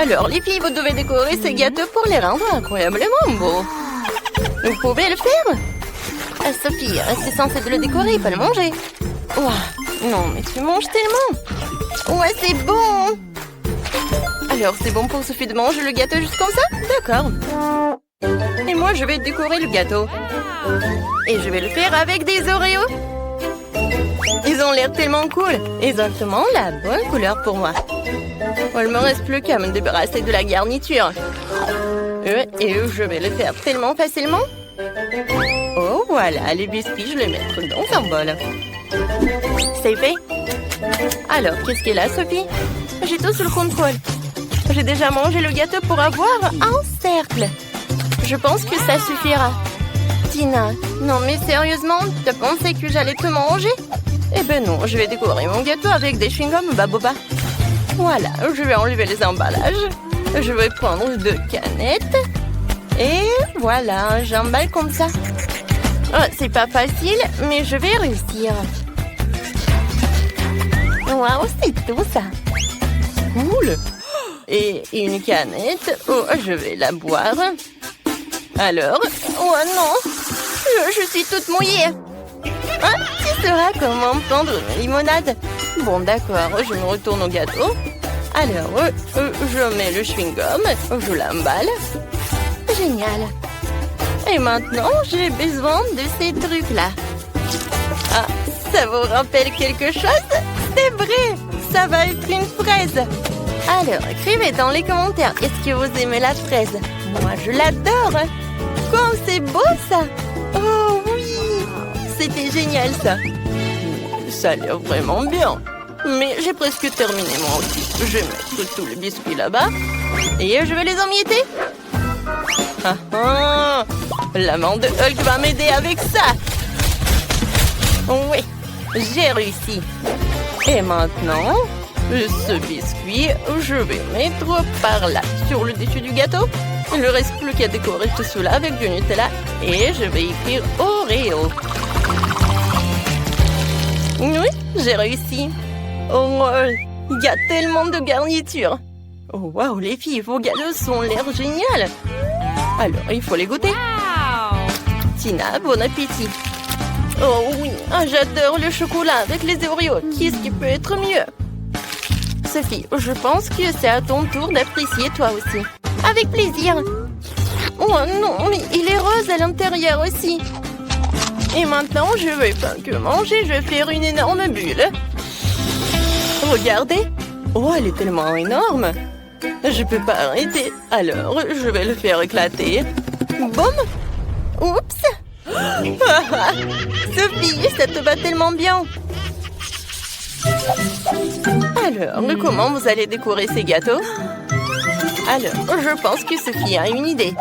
Alors, les filles, vous devez décorer ces gâteaux pour les rendre incroyablement beaux. Vous pouvez le faire? Sophie, c'est censé de le décorer, pas le manger. Ouah, non, mais tu manges tellement. Ouais, c'est bon. Alors, c'est bon pour Sophie de manger le gâteau juste comme ça? D'accord. Et moi, je vais décorer le gâteau. Et je vais le faire avec des Oreos. Ils ont l'air tellement cool. Exactement la bonne couleur pour moi. Il me reste plus qu'à me débarrasser de la garniture. Et je vais le faire tellement facilement. Oh, voilà, les biscuits, je les mettrai dans un bol. C'est fait. Alors, qu'est-ce qu'elle a, Sophie? J'ai tout sous le contrôle. J'ai déjà mangé le gâteau pour avoir un cercle. Je pense que ça suffira. Tina, non mais sérieusement, t'as pensé que j'allais tout manger? Eh ben non, je vais décorer mon gâteau avec des chewing-gums Baboba. Voilà, je vais enlever les emballages. Je vais prendre 2 canettes. Et voilà, j'emballe comme ça. Oh, c'est pas facile, mais je vais réussir. Waouh, c'est tout ça. Cool. Et une canette. Oh, je vais la boire. Alors, oh non, je suis toute mouillée. Hein, tu sauras comment prendre une limonade. Bon, d'accord, je me retourne au gâteau. Alors, je mets le chewing-gum, je l'emballe. Génial. Et maintenant, j'ai besoin de ces trucs-là. Ah, ça vous rappelle quelque chose? C'est vrai, ça va être une fraise. Alors, écrivez dans les commentaires, est-ce que vous aimez la fraise? Moi, je l'adore. Comme c'est beau, ça. Oh oui, c'était génial, ça. Ça a l'air vraiment bien. Mais j'ai presque terminé, moi aussi. Je vais mettre tous les biscuits là-bas. Et je vais les emietter. Ah ah, l'amant de Hulk va m'aider avec ça. Oui, j'ai réussi. Et maintenant, ce biscuit, je vais mettre par là, sur le dessus du gâteau. Il ne reste plus qu'à décorer tout cela avec du Nutella. Et je vais écrire Oreo. Oui, j'ai réussi. Oh, il y a tellement de garnitures. Oh, waouh, les filles, vos gâteaux ont l'air génial. Alors, il faut les goûter. Tina, bon appétit. Oh oui, j'adore le chocolat avec les Oreos. Qu'est-ce qui peut être mieux? Sophie, je pense que c'est à ton tour d'apprécier toi aussi. Avec plaisir. Oh non, mais il est rose à l'intérieur aussi. Et maintenant, je vais pas que manger, je vais faire une énorme bulle. Regardez. Oh, elle est tellement énorme. Je peux pas arrêter. Alors, je vais le faire éclater. Boum. Oups. Sophie, ça te va tellement bien. Alors, comment vous allez décorer ces gâteaux? Alors, je pense que Sophie a une idée.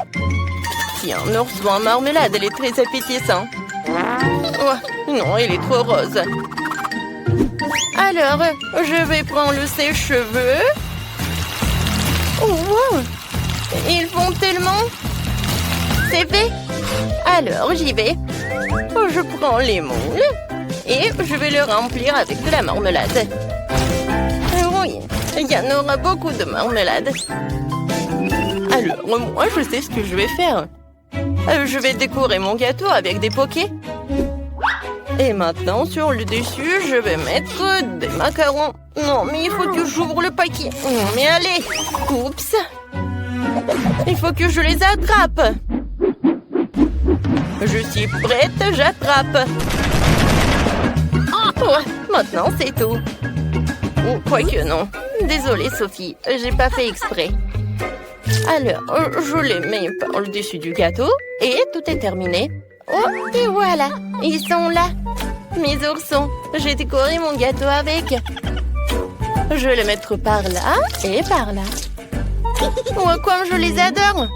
Tiens, ours en marmelade, elle est très appétissante. Oh, non, elle est trop rose. Alors, je vais prendre le sèche-cheveux. Oh, wow! Ils font tellement... C'est fait. Alors, j'y vais. Je prends les moules et je vais le remplir avec de la marmelade. Oui, il y en aura beaucoup de marmelade. Alors, moi, je sais ce que je vais faire. Je vais décorer mon gâteau avec des pokés. Et maintenant, sur le dessus, je vais mettre des macarons. Non, mais il faut que j'ouvre le paquet. Mais allez. Oups. Il faut que je les attrape. Je suis prête, j'attrape. Oh, maintenant, c'est tout. Ou quoique non. Désolée, Sophie, j'ai pas fait exprès. Alors, je les mets par le dessus du gâteau et tout est terminé. Oh, et voilà, ils sont là. Mes oursons, j'ai décoré mon gâteau avec. Je vais les mettre par là et par là. Oh, comme je les adore.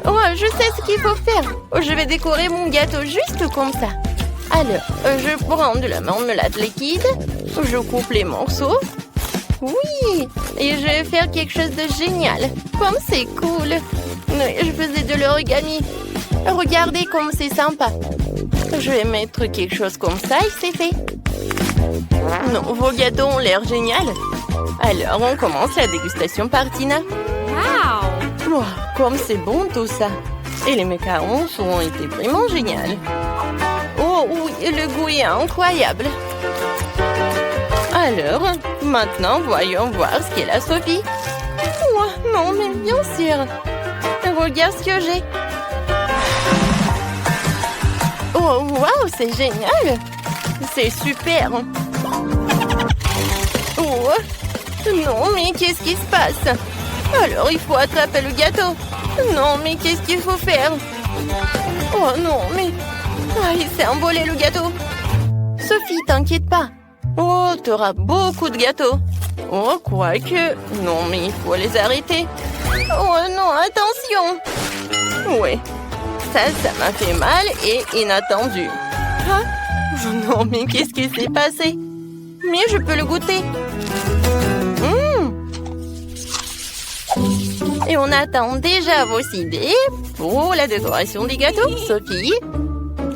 Oh, je sais ce qu'il faut faire. Je vais décorer mon gâteau juste comme ça. Alors, je prends de la marmelade liquide. Je coupe les morceaux. Oui, et je vais faire quelque chose de génial. Comme c'est cool. Je faisais de l'origami. Regardez comme c'est sympa. Je vais mettre quelque chose comme ça et c'est fait. Non, vos gâteaux ont l'air génial. Alors, on commence la dégustation par Tina. Oh, comme c'est bon tout ça. Et les macarons ont été vraiment géniaux. Oh oui, le goût est incroyable. Alors, maintenant, voyons voir ce qu'est la Sophie. Oh, non, mais bien sûr. Regarde ce que j'ai. Oh, waouh, c'est génial. C'est super. Oh, non, mais qu'est-ce qui se passe? Alors, il faut attraper le gâteau. Non, mais qu'est-ce qu'il faut faire? Oh non, mais... Ah, il s'est envolé le gâteau. Sophie, t'inquiète pas. Oh, t'auras beaucoup de gâteaux. Oh, quoique... Non, mais il faut les arrêter. Oh non, attention. Ouais, ça m'a fait mal et inattendu. Hein? Non, mais qu'est-ce qui s'est passé? Mais je peux le goûter. Et on attend déjà vos idées pour la décoration des gâteaux. Sophie,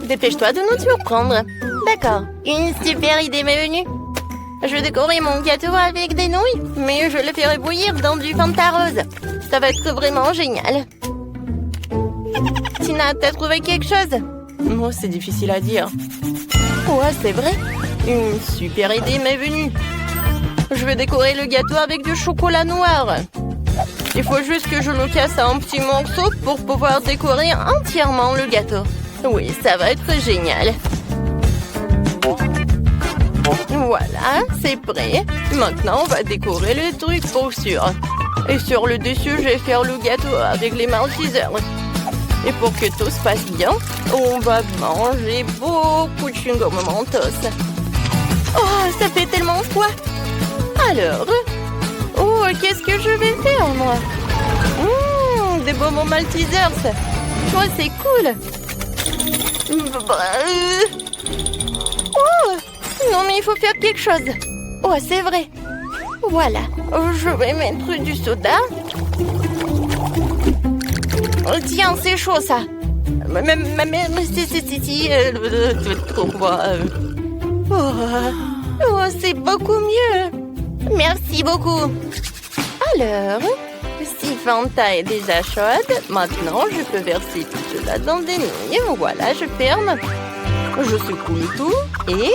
dépêche-toi de nous surprendre. D'accord, une super idée m'est venue. Je vais décorer mon gâteau avec des nouilles, mais je le ferai bouillir dans du Fanta rose. Ça va être vraiment génial. Tina, t'as trouvé quelque chose? Moi, c'est difficile à dire. Ouais, c'est vrai. Une super idée m'est venue. Je vais décorer le gâteau avec du chocolat noir. Il faut juste que je le casse en petits morceaux pour pouvoir décorer entièrement le gâteau. Oui, ça va être génial. Voilà, c'est prêt. Maintenant, on va décorer le truc pour sûr. Et sur le dessus, je vais faire le gâteau avec les maltesers. Et pour que tout se passe bien, on va manger beaucoup de chewing-gum Mentos. Oh, ça fait tellement froid. Alors, oh, qu'est-ce que je vais faire, moi? Des bonbons maltesers. Oh, c'est cool. Oh, non, mais il faut faire quelque chose. Oh, c'est vrai. Voilà, je vais mettre du soda. Oh, tiens, c'est chaud, ça. Oh, c'est beaucoup mieux. Merci beaucoup. Alors, si Fanta est déjà chaude, maintenant je peux verser tout cela dans des nouilles. Voilà, je ferme. Je secoue le tout et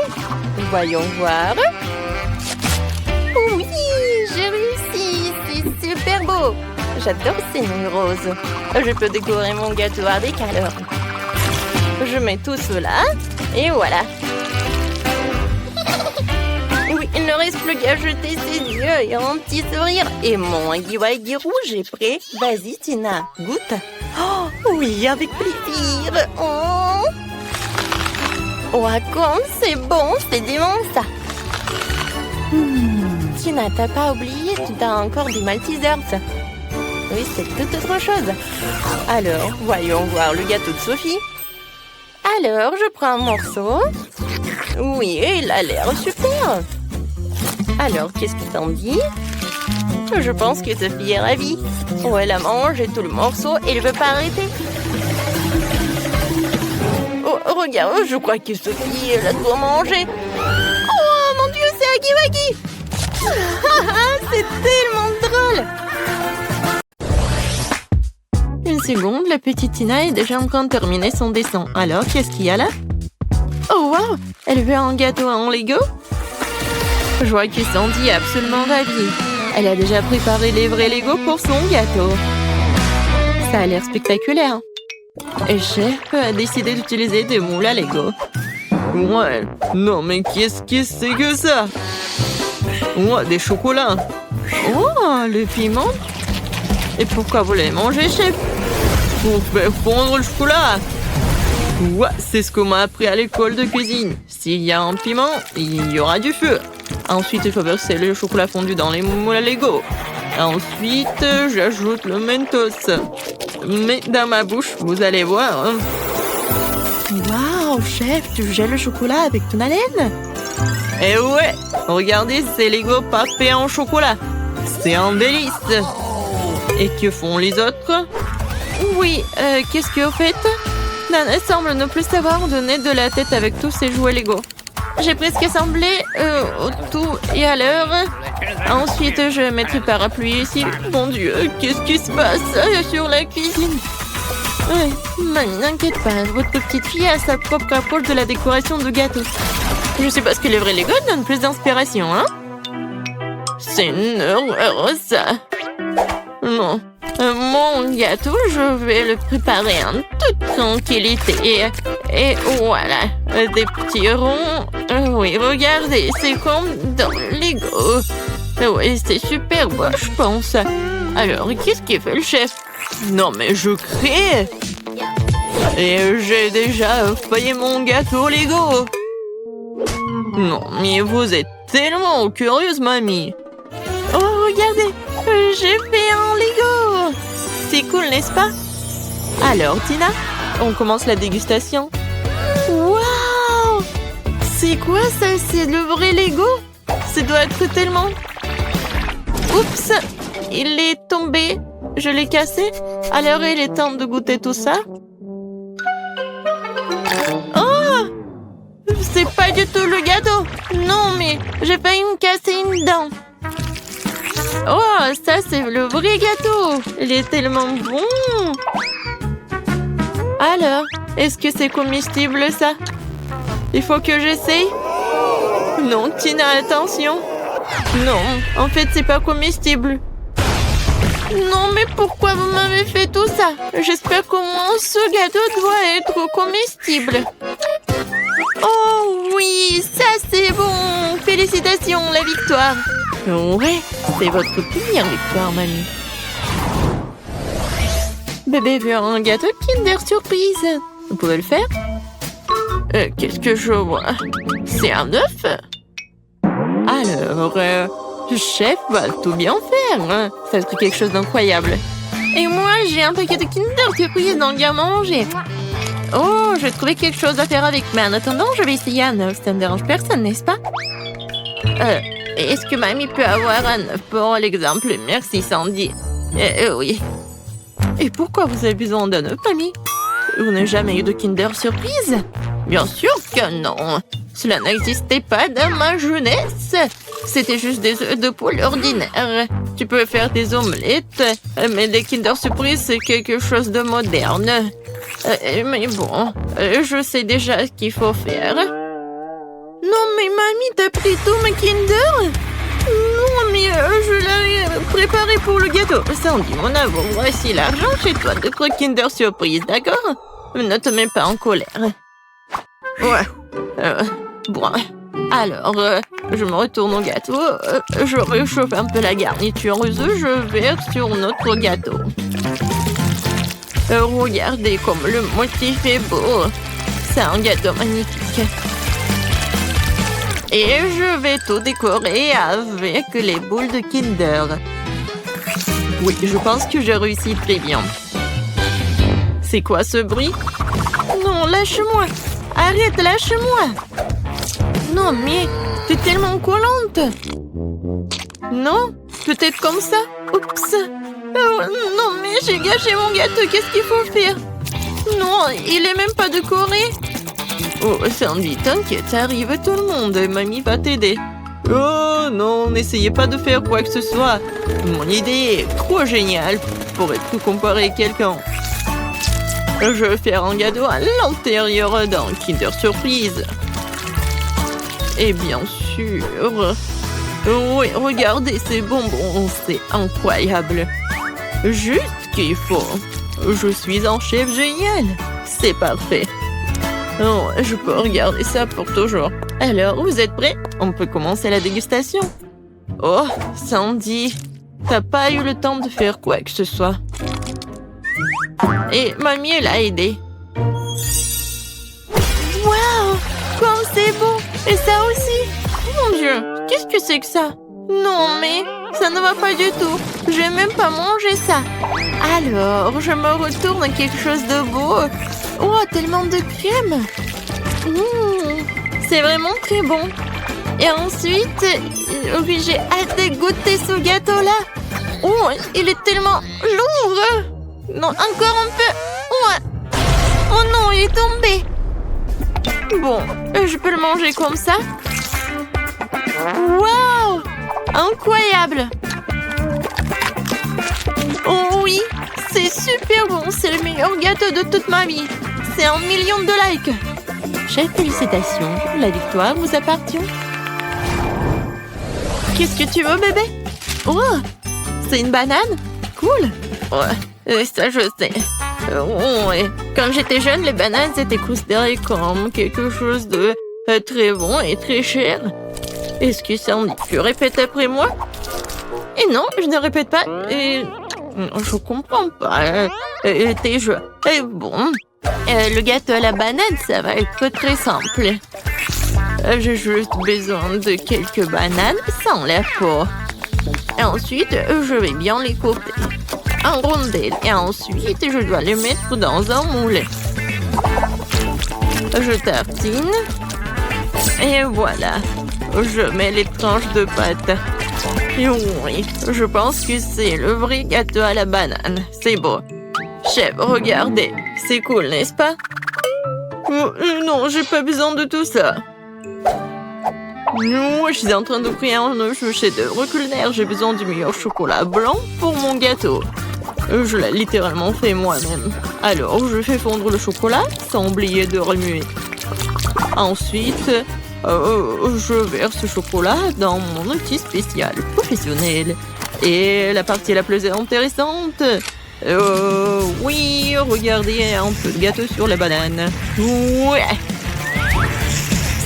voyons voir. Oui, j'ai réussi. C'est super beau. J'adore ces nouilles roses. Je peux décorer mon gâteau avec alors. Je mets tout cela et voilà. Oui, il ne reste plus qu'à jeter ses yeux et un petit sourire. Et mon waggy rouge est prêt. Vas-y, Tina, goûte. Oh, oui, avec plaisir. Oh, comme c'est bon, c'est dément ça. Tina, t'as pas oublié, tu as encore des maltesers. Oui, c'est toute autre chose. Alors, voyons voir le gâteau de Sophie. Alors, je prends un morceau. Oui, il a l'air super. Alors, qu'est-ce que t'en dis? Je pense que Sophie est ravie. Oh, elle a mangé tout le morceau et elle ne veut pas arrêter. Oh, regarde, je crois que Sophie, elle a tout mangé. Oh, mon Dieu, c'est Huggy Wuggy. C'est tellement drôle. Une seconde, la petite Tina est déjà en train de terminer son dessin. Alors, qu'est-ce qu'il y a là? Oh, wow! Elle veut un gâteau en Lego? Je vois que Sandy est absolument ravie. Elle a déjà préparé les vrais Lego pour son gâteau. Ça a l'air spectaculaire. Et Chef a décidé d'utiliser des moules à Lego. Ouais, non mais qu'est-ce que c'est que ça? Ouais, des chocolats. Oh, le piment. Et pourquoi vous l'avez mangé, Chef? Pour faire fondre le chocolat. Ouais, c'est ce qu'on m'a appris à l'école de cuisine. S'il y a un piment, il y aura du feu. Ensuite, il faut verser le chocolat fondu dans les moules à Lego. Ensuite, j'ajoute le Mentos. Mais dans ma bouche, vous allez voir. Waouh, Chef, tu gèles le chocolat avec ton haleine? Eh ouais, regardez, c'est Lego parfait en chocolat. C'est un délice. Et que font les autres? Oui, qu'est-ce que vous faites? Nana semble ne plus savoir donner de la tête avec tous ses jouets Lego. j'ai presque assemblé tout et à l'heure. Ensuite, je mettrai parapluie ici. Mon Dieu, qu'est-ce qui se passe sur la cuisine? Mamie, n'inquiète pas, votre petite fille a sa propre approche de la décoration de gâteau. Je sais pas ce que les vrais Lego donnent plus d'inspiration, hein? C'est une horreur, ça. Non. Mon gâteau, je vais le préparer en toute tranquillité. Et voilà, des petits ronds. Oui, regardez, c'est comme dans Lego. Oui, c'est super beau, je pense. Alors, qu'est-ce qu'il fait le chef? Non, mais je crée. Et j'ai déjà failli mon gâteau Lego. Non, mais vous êtes tellement curieuse, mamie. Oh, regardez, j'ai fait un Lego. C'est cool, n'est-ce pas? Alors, Tina, on commence la dégustation. Waouh! C'est quoi ça? C'est le vrai Lego? Ça doit être tellement... Oups! Il est tombé. Je l'ai cassé. Alors, il est temps de goûter tout ça. Oh! C'est pas du tout le gâteau. Non, mais j'ai failli me casser une dent. Oh, ça, c'est le vrai gâteau. Il est tellement bon. Alors, est-ce que c'est comestible, ça? Il faut que j'essaye. Non, Tina, attention. Non, en fait, c'est pas comestible. Non, mais pourquoi vous m'avez fait tout ça? J'espère qu'au moins ce gâteau doit être comestible. Oh oui, ça c'est bon. Félicitations, la victoire. Ouais, c'est votre première victoire, mamie. Bébé veut un gâteau Kinder Surprise. Vous pouvez le faire? Qu'est-ce que je vois? C'est un œuf? Alors, le chef va tout bien faire. Hein. Ça va être quelque chose d'incroyable. Et moi, j'ai un paquet de Kinder Surprise dans le garde-manger. Oh, je vais trouver quelque chose à faire avec. Mais en attendant, je vais essayer un œuf. Ça ne dérange personne, n'est-ce pas? Est-ce que mamie peut avoir un œuf pour l'exemple? Merci, Sandy. Oui. Et pourquoi vous avez besoin d'un œuf, mamie? Vous n'avez jamais eu de Kinder Surprise? Bien sûr que non. Cela n'existait pas dans ma jeunesse. C'était juste des œufs de poule ordinaires. Tu peux faire des omelettes, mais des Kinder Surprise, c'est quelque chose de moderne. Mais bon, je sais déjà ce qu'il faut faire. Non, mais mamie, t'as pris tous mes Kinder? Non, mais je l'avais préparé pour le gâteau. Sandy, mon amour, voici l'argent chez toi de Kinder Surprise, d'accord? Ne te mets pas en colère. Ouais. Bon. Alors, je me retourne au gâteau. Je réchauffe un peu la garniture. Je verse sur notre gâteau. Regardez comme le motif est beau. C'est un gâteau magnifique. Et je vais tout décorer avec les boules de Kinder. Oui, je pense que j'ai réussi très bien. C'est quoi ce bruit? Non, lâche-moi! Arrête, lâche-moi! Non, mais t'es tellement collante! Non? Peut-être comme ça? Oups! Oh, non, mais j'ai gâché mon gâteau, qu'est-ce qu'il faut faire? Non, il est même pas décoré! Oh, Sandy, t'inquiète, ça arrive à tout le monde, mamie va t'aider. Oh non, n'essayez pas de faire quoi que ce soit. Mon idée est trop géniale pour être comparée à quelqu'un. Je vais faire un gâteau à l'intérieur d'un Kinder Surprise. Et bien sûr... Oui, regardez ces bonbons, c'est incroyable. Juste ce qu'il faut. Je suis un chef génial. C'est parfait. Oh, je peux regarder ça pour toujours. Alors, vous êtes prêts? On peut commencer la dégustation. Oh, Sandy, t'as pas eu le temps de faire quoi que ce soit. Et mamie, elle a aidé. Waouh, comme c'est beau! Et ça aussi! Mon Dieu, qu'est-ce que c'est que ça? Non, mais ça ne va pas du tout. Je vais même pas manger ça. Alors, je me retourne à quelque chose de beau. Oh, tellement de crème. C'est vraiment très bon. Et ensuite, oui, j'ai hâte de goûter ce gâteau-là. Oh, il est tellement lourd. Non, encore un peu. Ouais. Oh non, il est tombé. Bon, je peux le manger comme ça? Waouh! Incroyable! Oh oui, c'est super bon. C'est le meilleur gâteau de toute ma vie. C'est 1 million de likes. Chef, félicitations. La victoire vous appartient. Qu'est-ce que tu veux, bébé? Oh, c'est une banane? Cool. Ouais, ça je sais. Ouais. Quand j'étais jeune, les bananes étaient considérées comme quelque chose de très bon et très cher. Est-ce que ça en dit? Tu répètes après moi? Et non, je ne répète pas. Et je comprends pas tes jeux. Et bon, le gâteau à la banane, ça va être très simple. J'ai juste besoin de quelques bananes sans la peau. Et ensuite, je vais bien les couper en rondelles. Et ensuite, je dois les mettre dans un moule. Je tartine. Et voilà. Je mets les tranches de pâte. Et oui, je pense que c'est le vrai gâteau à la banane. C'est beau. Chef, regardez. C'est cool, n'est-ce pas? Non, j'ai pas besoin de tout ça. Non, je suis en train de créer un chef-d'œuvre culinaire. J'ai besoin du meilleur chocolat blanc pour mon gâteau. Je l'ai littéralement fait moi-même. Alors, je fais fondre le chocolat sans oublier de remuer. Ensuite, je verse ce chocolat dans mon outil spécial professionnel. Et la partie la plus intéressante... oui, regardez un peu de gâteau sur la banane. Ouais!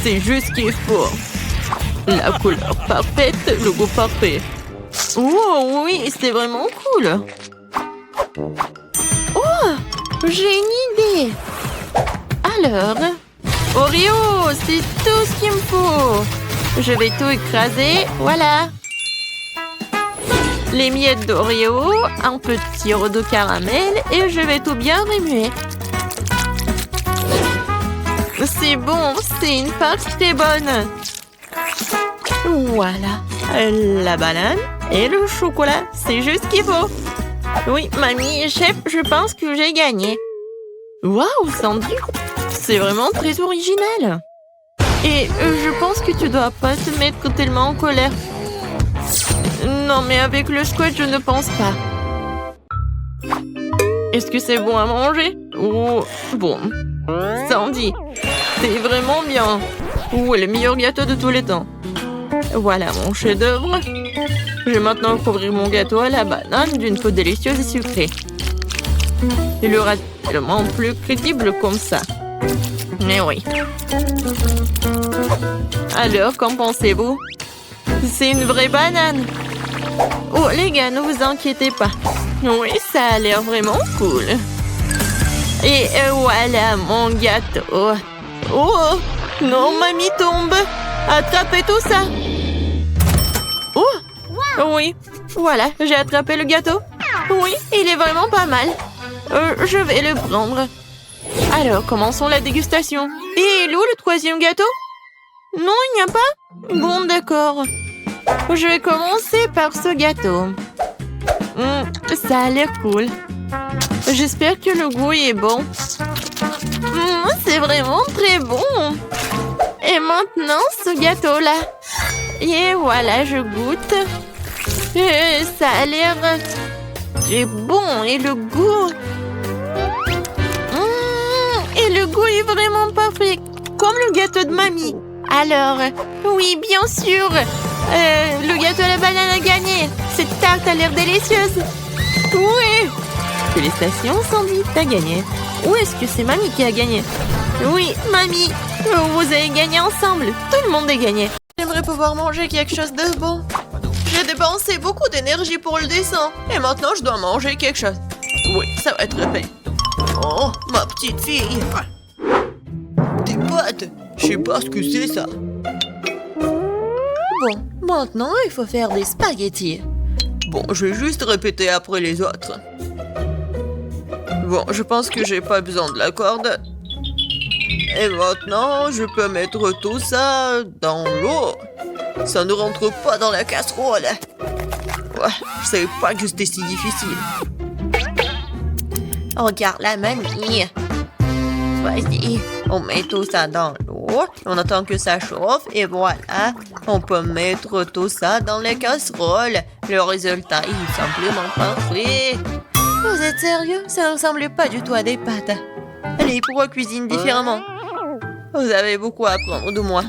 C'est juste ce qu'il faut. La couleur parfaite, le goût parfait. Oh oui, c'est vraiment cool. Oh, j'ai une idée. Alors, Oreo, c'est tout ce qu'il me faut. Je vais tout écraser, voilà. Les miettes d'Oreo, un peu de sirop de caramel et je vais tout bien remuer. C'est bon, c'est une pâte très bonne. Voilà, la banane et le chocolat, c'est juste ce qu'il faut. Oui, mamie, chef, je pense que j'ai gagné. Waouh, Sandy, c'est vraiment très original. Et je pense que tu dois pas te mettre tellement en colère. Non, mais avec le squat, je ne pense pas. Est-ce que c'est bon à manger? Oh, bon. Sandy, c'est vraiment bien. Oh, le meilleur gâteau de tous les temps. Voilà mon chef-d'œuvre. Je vais maintenant couvrir mon gâteau à la banane d'une peau délicieuse et sucrée. Il aura tellement plus crédible comme ça. Mais oui. Alors, qu'en pensez-vous? C'est une vraie banane. Oh, les gars, ne vous inquiétez pas. Oui, ça a l'air vraiment cool. Et voilà mon gâteau. Oh, non, mamie tombe. Attrapez tout ça. Oh, oui, voilà, j'ai attrapé le gâteau. Oui, il est vraiment pas mal. Je vais le prendre. Alors, commençons la dégustation. Et où le troisième gâteau? Non, il n'y a pas? Bon, d'accord. Je vais commencer par ce gâteau. Ça a l'air cool. J'espère que le goût est bon. C'est vraiment très bon. Et maintenant, ce gâteau-là. Et voilà, je goûte. Ça a l'air très bon. Et le goût... et le goût est vraiment parfait. Comme le gâteau de mamie. Alors, oui, bien sûr. Le gâteau à la banane a gagné. Cette tarte a l'air délicieuse. Oui. Félicitations, Sandy, t'as gagné. Ou est-ce que c'est mamie qui a gagné? Oui, mamie. Vous avez gagné ensemble. Tout le monde a gagné. J'aimerais pouvoir manger quelque chose de bon. J'ai dépensé beaucoup d'énergie pour le dessin. Et maintenant, je dois manger quelque chose. Oui, ça va être fait. Oh, ma petite fille. Des pâtes. Je sais pas ce que c'est, ça. Bon, maintenant, il faut faire des spaghettis. Bon, je vais juste répéter après les autres. Bon, je pense que j'ai pas besoin de la corde. Et maintenant, je peux mettre tout ça dans l'eau. Ça ne rentre pas dans la casserole. Ouais, je savais pas que c'était si difficile. Regarde la mamie. Vas-y, on met tout ça dans l'eau. chaud. On attend que ça chauffe et voilà. On peut mettre tout ça dans les casseroles. Le résultat est simplement parfait. Vous êtes sérieux? Ça ne ressemble pas du tout à des pâtes. Allez, pourquoi cuisine différemment? Vous avez beaucoup à apprendre de moi.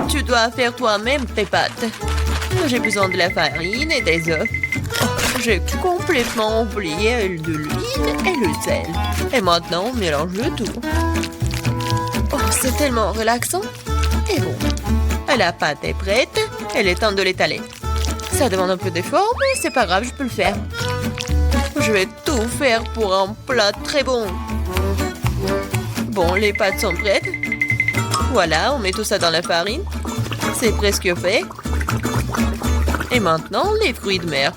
Tu dois faire toi-même tes pâtes. J'ai besoin de la farine et des œufs. Oh, j'ai complètement oublié de l'huile et le sel. Et maintenant, on mélange le tout. Oh, c'est tellement relaxant. Et bon, la pâte est prête. Il est temps de l'étaler. Ça demande un peu d'effort, mais c'est pas grave, je peux le faire. Je vais tout faire pour un plat très bon. Bon, les pâtes sont prêtes. Voilà, on met tout ça dans la farine. C'est presque fait. Et maintenant, les fruits de mer.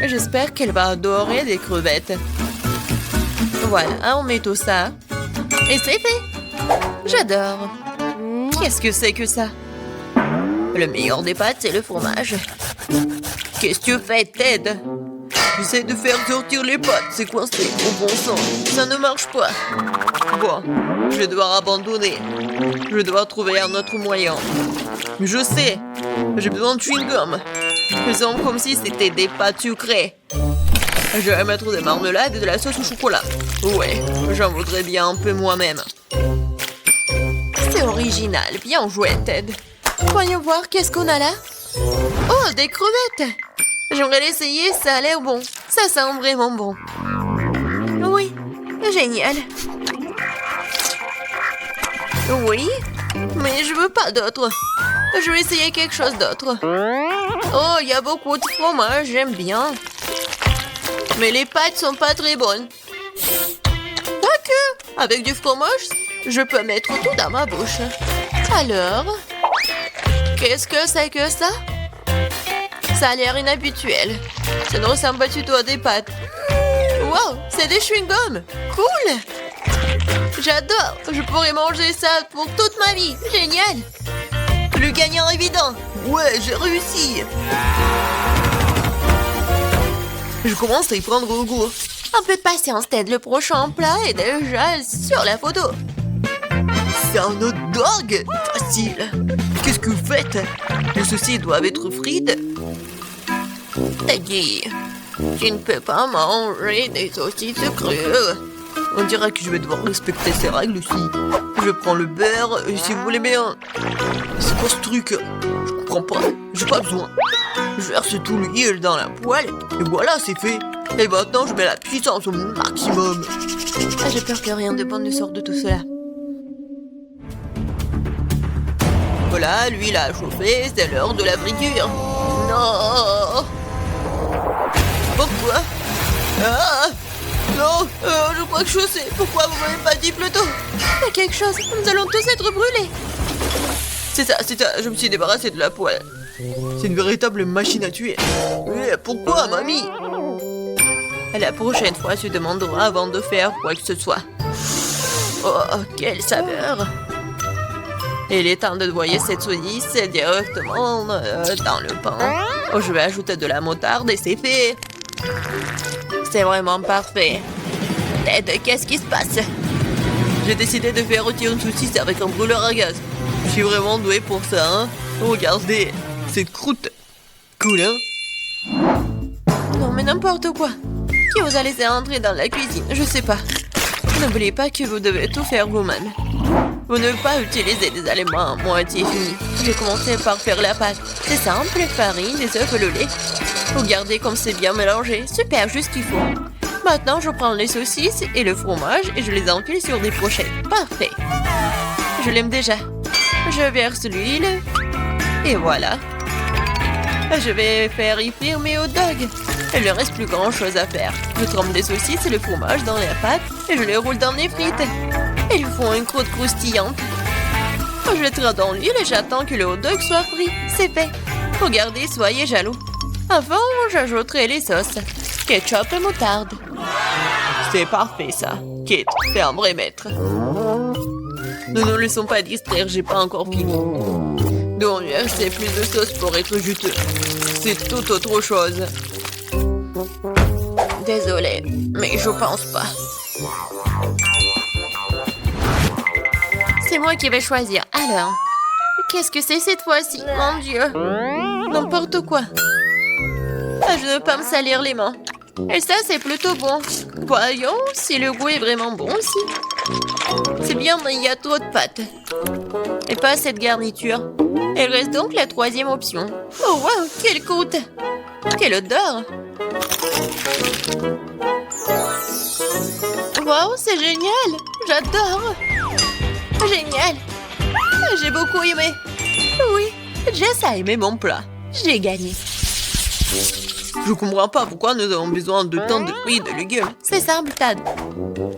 J'espère qu'elle va adorer des crevettes. Voilà, on met tout ça. Et c'est fait. J'adore. Qu'est-ce que c'est que ça? Le meilleur des pâtes, c'est le fromage. Qu'est-ce que tu fais, Ted? J'essaie de faire sortir les pâtes, c'est coincé. Au bon sang, ça ne marche pas. Bon, je vais devoir abandonner. Je vais devoir trouver un autre moyen. Je sais, j'ai besoin de chewing-gum. Faisons comme si c'était des pâtes sucrées. Je vais mettre des marmelades et de la sauce au chocolat. Ouais, j'en voudrais bien un peu moi-même. C'est original, bien joué, Ted. Voyons voir, qu'est-ce qu'on a là? Oh, des crevettes! J'aimerais l'essayer, ça a l'air bon. Ça sent vraiment bon. Oui, génial. Oui, mais je veux pas d'autre. Je vais essayer quelque chose d'autre. Oh, il y a beaucoup de fromage, j'aime bien. Mais les pâtes sont pas très bonnes. Quoique, avec du fromage, je peux mettre tout dans ma bouche. Alors, qu'est-ce que c'est que ça? Ça a l'air inhabituel. Ça ne ressemble pas du tout à des pâtes. Wow, c'est des chewing-gums. Cool. J'adore. Je pourrais manger ça pour toute ma vie. Génial. Le gagnant évident. Ouais, j'ai réussi. Je commence à y prendre goût. Un peu de patience, Ted. Le prochain plat est déjà sur la photo. C'est un hot dog. Facile. Qu'est-ce que vous faites? Les saucisses doivent être frites. Teddy, tu ne peux pas manger des saucisses crues. On dirait que je vais devoir respecter ces règles aussi. Je prends le beurre, si vous voulez bien. C'est quoi ce truc? Je comprends pas. J'ai pas besoin. Je verse tout l'huile dans la poêle et voilà, c'est fait. Et maintenant, je mets la puissance au maximum. Ah, j'ai peur que rien de bon ne sorte de tout cela. Voilà, l'huile a chauffé, c'est l'heure de la friture. Non! Pourquoi? Ah! Non, je crois que je sais. Pourquoi vous m'avez pas dit plus tôt? Il y a quelque chose, nous allons tous être brûlés. C'est ça, je me suis débarrassé de la poêle. C'est une véritable machine à tuer. Mais pourquoi, mamie? La prochaine fois, tu demanderas avant de faire quoi que ce soit. Oh, quelle saveur! Il est temps de noyer cette saucisse directement dans le pain. Oh, je vais ajouter de la moutarde et c'est fait. C'est vraiment parfait. Ted, qu'est-ce qui se passe? J'ai décidé de faire rôtir une saucisse avec un brûleur à gaz. Je suis vraiment doué pour ça, hein? Regardez, cette croûte. Cool, hein? Non, mais n'importe quoi. Qui vous a laissé entrer dans la cuisine? Je sais pas. N'oubliez pas que vous devez tout faire vous-même. Vous ne devez pas utiliser des aliments à moitié finis. J'ai commencé par faire la pâte. C'est simple, farine, des œufs et le lait. Regardez comme c'est bien mélangé. Super, juste ce qu'il faut. Maintenant, je prends les saucisses et le fromage et je les enfile sur des brochettes. Parfait. Je l'aime déjà. Je verse l'huile. Et voilà. Je vais faire y frire mes hot dogs. Il ne reste plus grand chose à faire. Je trempe les saucisses et le fromage dans la pâte et je les roule dans les frites. Ils font une croûte croustillante. Je jetterai dans l'huile et j'attends que le hot dog soit frit. C'est fait. Regardez, soyez jaloux. Avant, j'ajouterai les sauces. Ketchup et moutarde. C'est parfait, ça. Kate, t'es un vrai maître. Ne nous laissons pas distraire, j'ai pas encore fini. Donc, c'est plus de sauce pour être juteux. C'est tout autre chose. Désolée, mais je pense pas. C'est moi qui vais choisir. Alors, qu'est-ce que c'est cette fois-ci? Mon Dieu. N'importe quoi. Ah, je ne veux pas me salir les mains. Et ça, c'est plutôt bon. Voyons si le goût est vraiment bon aussi. C'est bien, mais il y a trop de pâtes. Et pas cette garniture. Il reste donc la troisième option. Oh, wow, quelle croûte! Quelle odeur! Wow, c'est génial! J'adore! Génial! J'ai beaucoup aimé. Oui, Jess a aimé mon plat. J'ai gagné. Je comprends pas pourquoi nous avons besoin de tant de fruits et de légumes. C'est simple, Tad.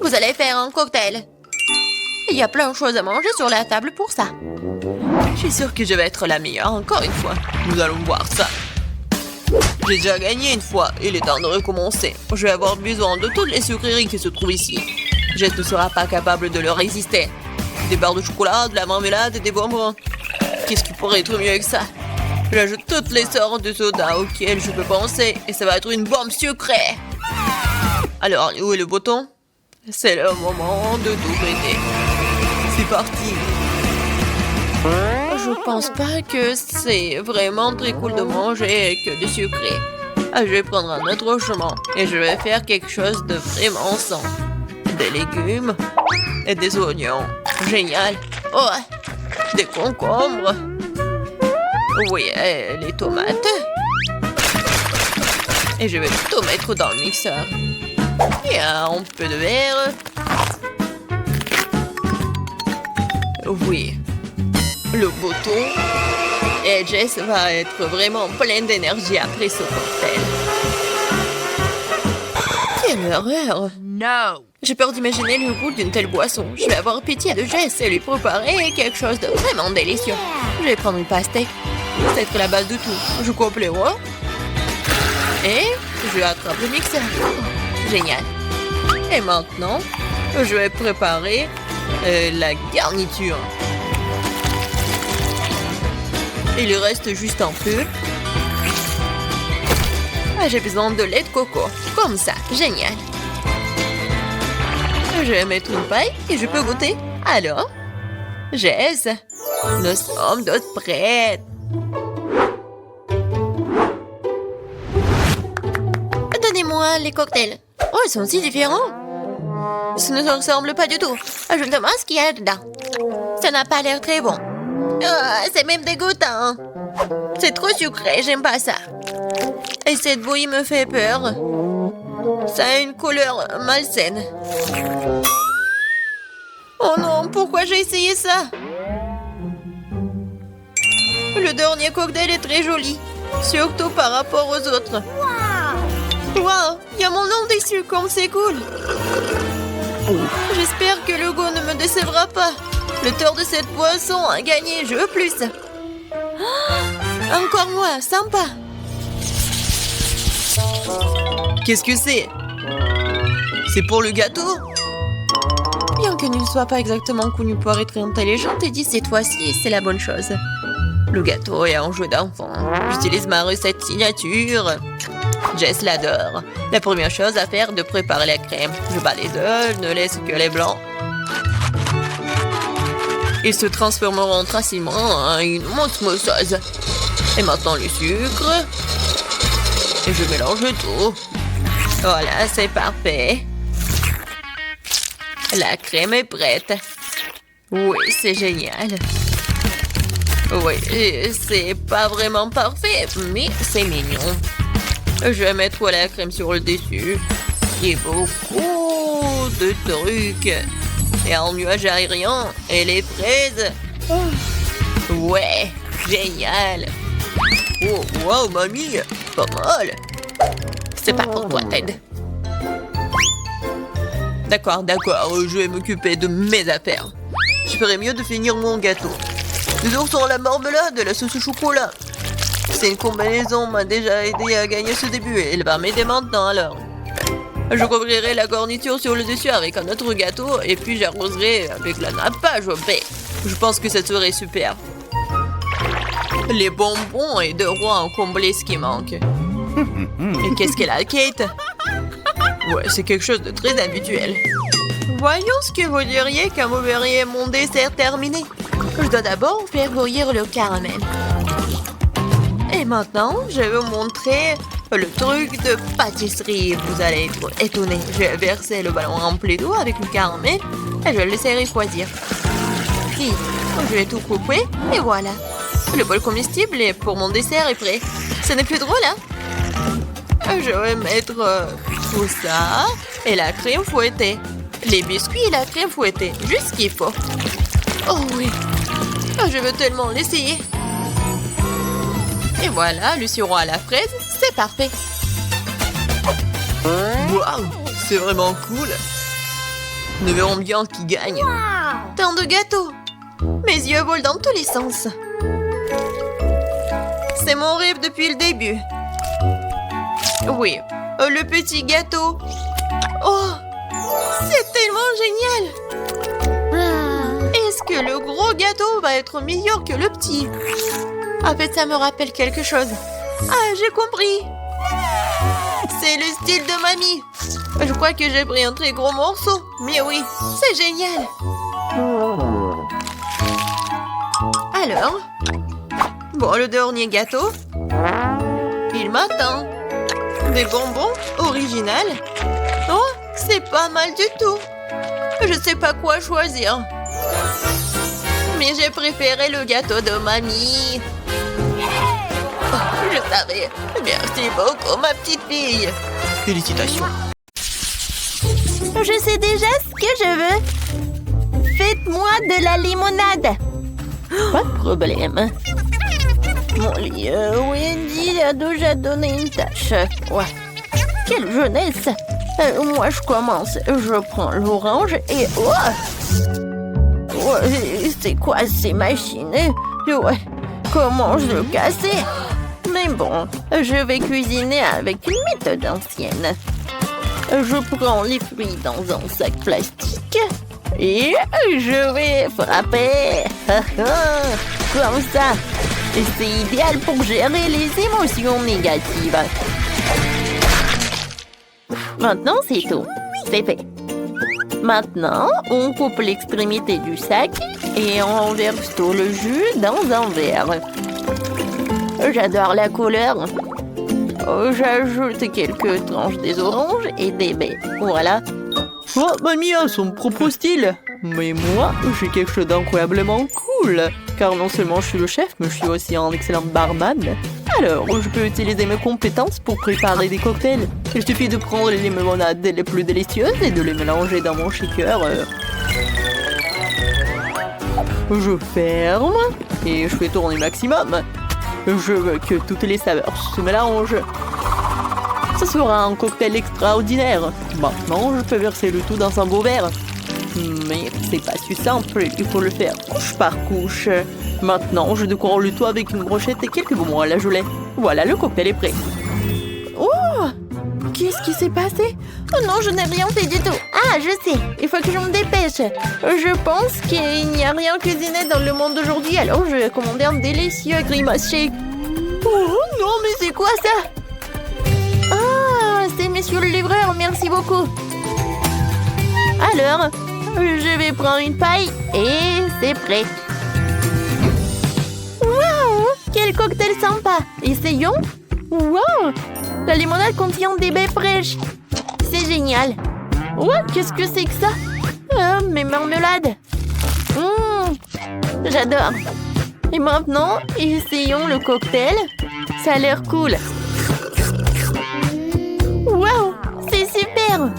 Vous allez faire un cocktail. Il y a plein de choses à manger sur la table pour ça. Je suis sûre que je vais être la meilleure encore une fois. Nous allons voir ça. J'ai déjà gagné une fois. Il est temps de recommencer. Je vais avoir besoin de toutes les sucreries qui se trouvent ici. Jess ne sera pas capable de leur résister. Des barres de chocolat, de la marmelade et des bonbons. Qu'est-ce qui pourrait être mieux que ça? J'ajoute toutes les sortes de sodas auxquelles je peux penser et ça va être une bombe sucrée. Alors, où est le bouton? C'est le moment de tout péter. C'est parti. Je pense pas que c'est vraiment très cool de manger que du sucré. Je vais prendre un autre chemin et je vais faire quelque chose de vraiment sain. Des légumes et des oignons. Génial. Oh, des concombres. Oui, les tomates. Et je vais tout mettre dans le mixeur. Et un peu de verre. Oui. Le bouton. Et Jess va être vraiment pleine d'énergie après ce cocktail. Quelle horreur! No! J'ai peur d'imaginer le goût d'une telle boisson. Je vais avoir pitié de Jess et lui préparer quelque chose de vraiment délicieux. Je vais prendre une pastèque. C'est être la base de tout. Je coupe les rois. Et je attrape le mixeur. Génial. Et maintenant, je vais préparer la garniture. Il reste juste un peu. J'ai besoin de lait de coco. Comme ça. Génial. Je vais mettre une paille et je peux goûter. Alors, Jess, nous sommes toutes prêtes. Donnez-moi les cocktails. Oh, ils sont si différents. Ça ne se ressemble pas du tout. Je me demande ce qu'il y a dedans. Ça n'a pas l'air très bon. C'est même dégoûtant. C'est trop sucré, j'aime pas ça. Et cette bouillie me fait peur. Ça a une couleur malsaine. Oh non, pourquoi j'ai essayé ça? Le dernier cocktail est très joli, surtout par rapport aux autres. Wow, il y a mon nom dessus, comme c'est cool. J'espère que le goût ne me décevra pas. Le tort de cette boisson a gagné, je veux plus. Encore moi, sympa. Qu'est-ce que c'est? C'est pour le gâteau? Bien que ne soit pas exactement connu pour être intelligente, et dit cette fois-ci, c'est la bonne chose. Le gâteau est un jeu d'enfant. J'utilise ma recette signature. Jess l'adore. La première chose à faire est de préparer la crème. Je bats les œufs, ne laisse que les blancs. Ils se transformeront facilement en une mousse mousseuse. Et maintenant le sucre. Et je mélange tout. Voilà, c'est parfait. La crème est prête. Oui, c'est génial. Oui, c'est pas vraiment parfait, mais c'est mignon. Je vais mettre la crème sur le dessus. Et beaucoup de trucs. Et un nuage aérien. Et les fraises. Ouais, génial. Oh, wow, mamie, pas mal. C'est pas pour toi, Ted. D'accord, je vais m'occuper de mes affaires. Je ferais mieux de finir mon gâteau. Des oursons à la marmelade et la sauce au chocolat. C'est une combinaison m'a déjà aidé à gagner ce début et elle va m'aider maintenant alors. Je couvrirai la garniture sur le dessus avec un autre gâteau et puis j'arroserai avec la nappage au baie. Je pense que ça serait super. Les bonbons et deux rois ont comblé ce qui manque. Et qu'est-ce qu'elle a, Kate? Ouais, c'est quelque chose de très habituel. Voyons ce que vous diriez quand vous verriez mon dessert terminé. Je dois d'abord faire bouillir le caramel. Et maintenant, je vais vous montrer le truc de pâtisserie. Vous allez être étonnés. Je vais verser le ballon rempli d'eau avec le caramel et je vais le laisser refroidir. Puis, je vais tout couper et voilà. Le bol comestible pour mon dessert est prêt. Ce n'est plus drôle, hein? Je vais mettre tout ça et la crème fouettée. Les biscuits et la crème fouettée. Juste ce qu'il faut. Oh oui. Je veux tellement l'essayer. Et voilà, le sirop à la fraise, c'est parfait. Waouh, c'est vraiment cool. Nous verrons bien qui gagne. Tant de gâteaux. Mes yeux volent dans tous les sens. C'est mon rêve depuis le début. Oui, le petit gâteau. Oh, c'est tellement génial. Est-ce que le gros gâteau va être meilleur que le petit? En fait, ça me rappelle quelque chose. Ah, j'ai compris. C'est le style de mamie. Je crois que j'ai pris un très gros morceau. Mais oui, c'est génial. Alors, bon, le dernier gâteau. Il m'attend. Des bonbons originales. Oh, c'est pas mal du tout. Je sais pas quoi choisir. Mais j'ai préféré le gâteau de mamie. Oh, je savais. Merci beaucoup, ma petite fille. Félicitations. Je sais déjà ce que je veux. Faites-moi de la limonade. Pas de problème. Mon lit, Wendy a déjà donné une tâche. Ouais. Quelle jeunesse. Moi, je commence. Je prends l'orange et... Oh, ouais, c'est quoi ces machines? Ouais. Comment je le casser? Mais bon, je vais cuisiner avec une méthode ancienne. Je prends les fruits dans un sac plastique et je vais frapper. Comme ça. C'est idéal pour gérer les émotions négatives. Maintenant, c'est tout. C'est fait. Maintenant, on coupe l'extrémité du sac et on verse tout le jus dans un verre. J'adore la couleur. J'ajoute quelques tranches des oranges et des baies. Voilà. Oh, mamie a son propre style. Mais moi, j'ai quelque chose d'incroyablement cool. Car non seulement je suis le chef, mais je suis aussi un excellent barman. Alors, je peux utiliser mes compétences pour préparer des cocktails. Il suffit de prendre les limonades les plus délicieuses et de les mélanger dans mon shaker. Je ferme et je fais tourner maximum. Je veux que toutes les saveurs se mélangent. Ce sera un cocktail extraordinaire. Maintenant, je peux verser le tout dans un beau verre. Mais c'est pas si simple, il faut le faire couche par couche. Maintenant, je décore le tout avec une brochette et quelques bonbons à la gelée. Voilà, le cocktail est prêt. Oh! Qu'est-ce qui s'est passé? Oh non, je n'ai rien fait du tout. Ah, je sais, il faut que je me dépêche. Je pense qu'il n'y a rien cuisiné dans le monde d'aujourd'hui, alors je vais commander un délicieux grimace shake. Oh non, mais c'est quoi ça? Ah, c'est monsieur le livreur, merci beaucoup. Alors, je vais prendre une paille et c'est prêt. Waouh! Quel cocktail sympa! Essayons! Waouh! La limonade contient des baies fraîches. C'est génial. Ouais, qu'est-ce que c'est que ça? Ah, mes marmelades. J'adore. Et maintenant, essayons le cocktail. Ça a l'air cool. Waouh! C'est super!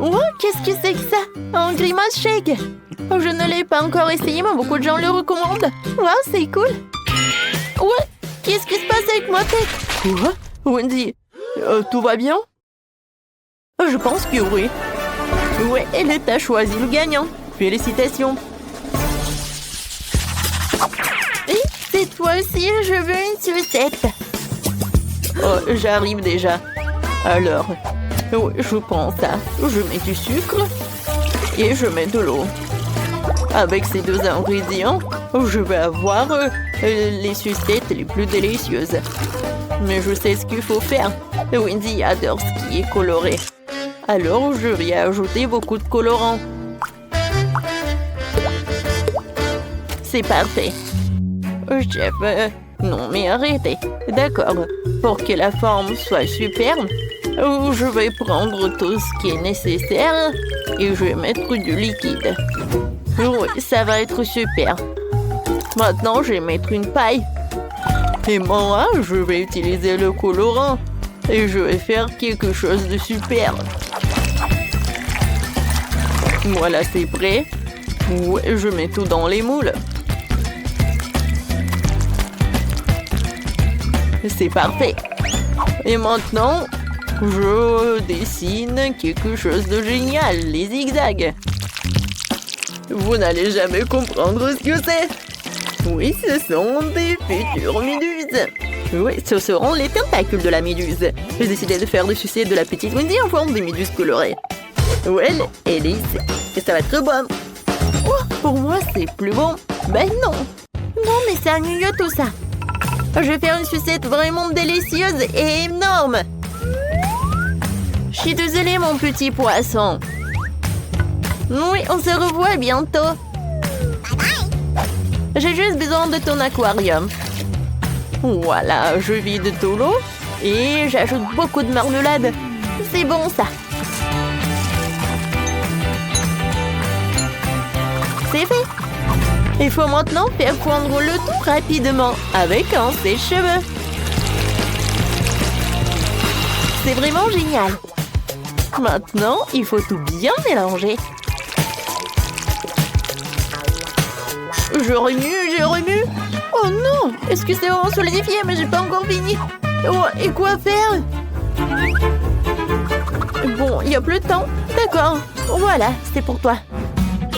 Oh, qu'est-ce que c'est que ça? Un grimace shake. Oh, je ne l'ai pas encore essayé, mais beaucoup de gens le recommandent. Wow, c'est cool. Ouais, qu'est-ce qui se passe avec ma tête? Quoi? Wendy, tout va bien? Je pense que oui. Ouais, elle t'a choisi le gagnant. Félicitations. Et cette fois-ci, je veux une sucette. Oh, j'arrive déjà. Alors... Oui, je prends ça. Je mets du sucre et je mets de l'eau. Avec ces deux ingrédients, je vais avoir les sucettes les plus délicieuses. Mais je sais ce qu'il faut faire. Wendy adore ce qui est coloré. Alors, je vais ajouter beaucoup de colorants. C'est parfait. Chef, non mais arrêtez. D'accord, pour que la forme soit superbe, je vais prendre tout ce qui est nécessaire et je vais mettre du liquide. Oui, ça va être super. Maintenant, je vais mettre une paille. Et moi, je vais utiliser le colorant et je vais faire quelque chose de super. Voilà, c'est prêt. Ouais, je mets tout dans les moules. C'est parfait. Et maintenant, je dessine quelque chose de génial, les zigzags. Vous n'allez jamais comprendre ce que c'est. Oui, ce sont des futures méduses. Oui, ce seront les tentacules de la méduse. J'ai décidé de faire des sucettes de la petite Wendy en forme de méduses colorées. Ouais, elle est ici. Et ça va être bon. Oh, pour moi, c'est plus bon. Ben non. Non, mais c'est ennuyeux tout ça. Je vais faire une sucette vraiment délicieuse et énorme. Je suis désolée, mon petit poisson. Oui, on se revoit bientôt. J'ai juste besoin de ton aquarium. Voilà, je vide tout l'eau et j'ajoute beaucoup de marmelade. C'est bon, ça. C'est fait. Il faut maintenant faire fondre le tout rapidement avec un sèche-cheveux. C'est vraiment génial. Maintenant, il faut tout bien mélanger. Je remue. Oh non, excusez-moi, solidifié, mais j'ai pas encore fini. Oh, et quoi faire? Bon, il n'y a plus de temps. D'accord, voilà, c'est pour toi.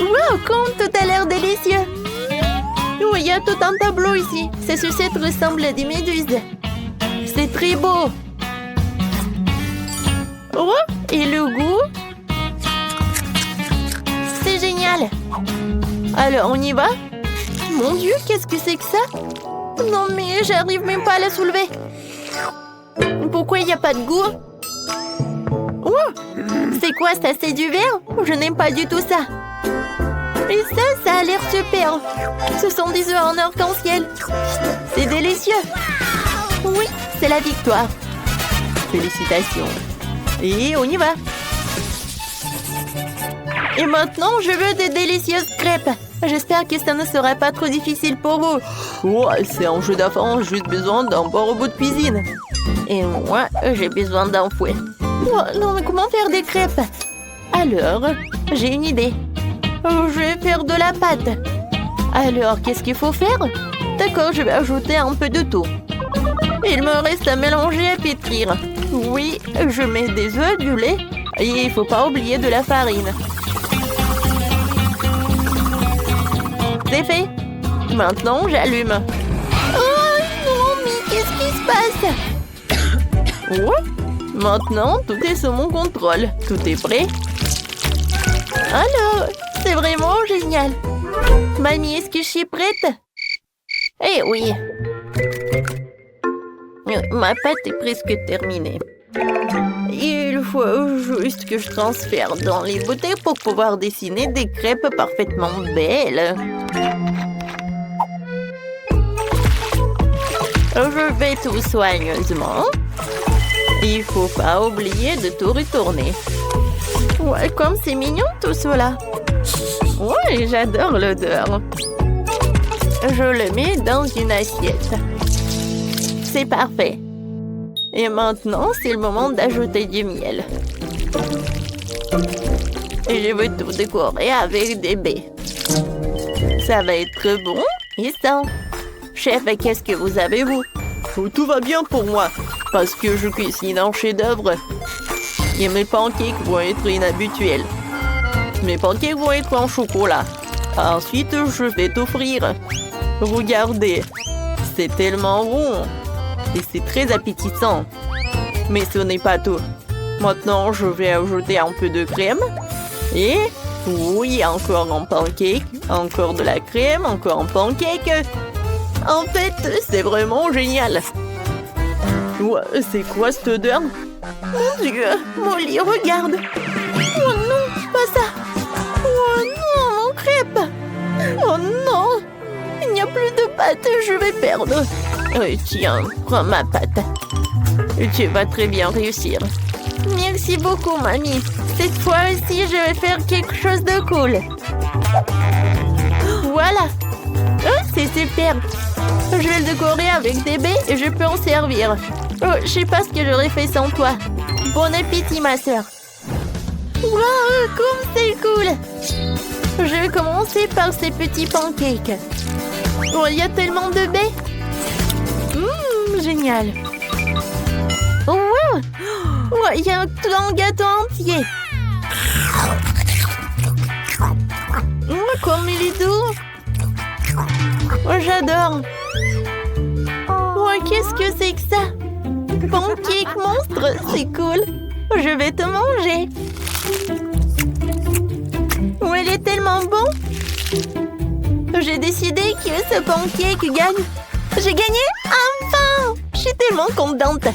Wow, comme tout a l'air délicieux. Oui, il y a tout un tableau ici. Ces sucettes ressemblent à des méduses. C'est très beau. Oh, et le goût? C'est génial. Alors, on y va? Mon Dieu, qu'est-ce que c'est que ça? Non, mais j'arrive même pas à la soulever. Pourquoi il n'y a pas de goût? Oh, c'est quoi ça? C'est du verre? Je n'aime pas du tout ça. Et ça a l'air super. Ce sont des œufs en arc-en-ciel. C'est délicieux. Oui, c'est la victoire. Félicitations. Et on y va. Et maintenant, je veux des délicieuses crêpes. J'espère que ça ne sera pas trop difficile pour vous. Ouais, c'est un jeu d'enfant, juste besoin d'un bon robot de cuisine. Et moi, j'ai besoin d'un fouet. Oh, non, mais comment faire des crêpes? Alors, j'ai une idée. Je vais faire de la pâte. Alors, qu'est-ce qu'il faut faire? D'accord, je vais ajouter un peu de tout. Il me reste à mélanger et à pétrir. Oui, je mets des œufs, du lait et il ne faut pas oublier de la farine. C'est fait. Maintenant, j'allume. Oh non, mais qu'est-ce qui se passe? Ouais. Maintenant, tout est sous mon contrôle. Tout est prêt. Alors, c'est vraiment génial. Mamie, est-ce que je suis prête? Eh oui. Ma pâte est presque terminée. Il faut juste que je transfère dans les bouteilles pour pouvoir dessiner des crêpes parfaitement belles. Je vais tout soigneusement. Il faut pas oublier de tout retourner. Ouais, comme c'est mignon tout cela. Ouais, j'adore l'odeur. Je le mets dans une assiette. C'est parfait. Et maintenant, c'est le moment d'ajouter du miel. Et je vais tout décorer avec des baies. Ça va être bon et sain. Chef, qu'est-ce que vous avez, vous? Tout va bien pour moi, parce que je cuisine un chef-d'œuvre. Et mes pancakes vont être inhabituels. Mes pancakes vont être en chocolat. Ensuite, je vais t'offrir. Regardez, c'est tellement bon. Et c'est très appétissant. Mais ce n'est pas tout. Maintenant, je vais ajouter un peu de crème. Et oui, encore un pancake. Encore de la crème, encore un pancake. En fait, c'est vraiment génial. Ouais, c'est quoi cette odeur? Mon Dieu, Molly, regarde. Oh non, pas ça. Oh non, mon crêpe. Oh non, il n'y a plus de pâte, je vais perdre. Tiens, prends ma pâte. Tu vas très bien réussir. Merci beaucoup, mamie. Cette fois-ci, je vais faire quelque chose de cool. Voilà. Oh, c'est super. Je vais le décorer avec des baies et je peux en servir. Oh, je sais pas ce que j'aurais fait sans toi. Bon appétit, ma sœur. Waouh, comme c'est cool. Je vais commencer par ces petits pancakes. Oh, il y a tellement de baies. Génial. Oh, wow. Oh, il y a un gâteau entier. Oh, comme il est doux. Oh, j'adore. Oh, qu'est-ce que c'est que ça? Pancake monstre, c'est cool. Je vais te manger. Oh, il est tellement bon. J'ai décidé que ce pancake gagne. J'ai gagné? Enfin! Je suis tellement contente.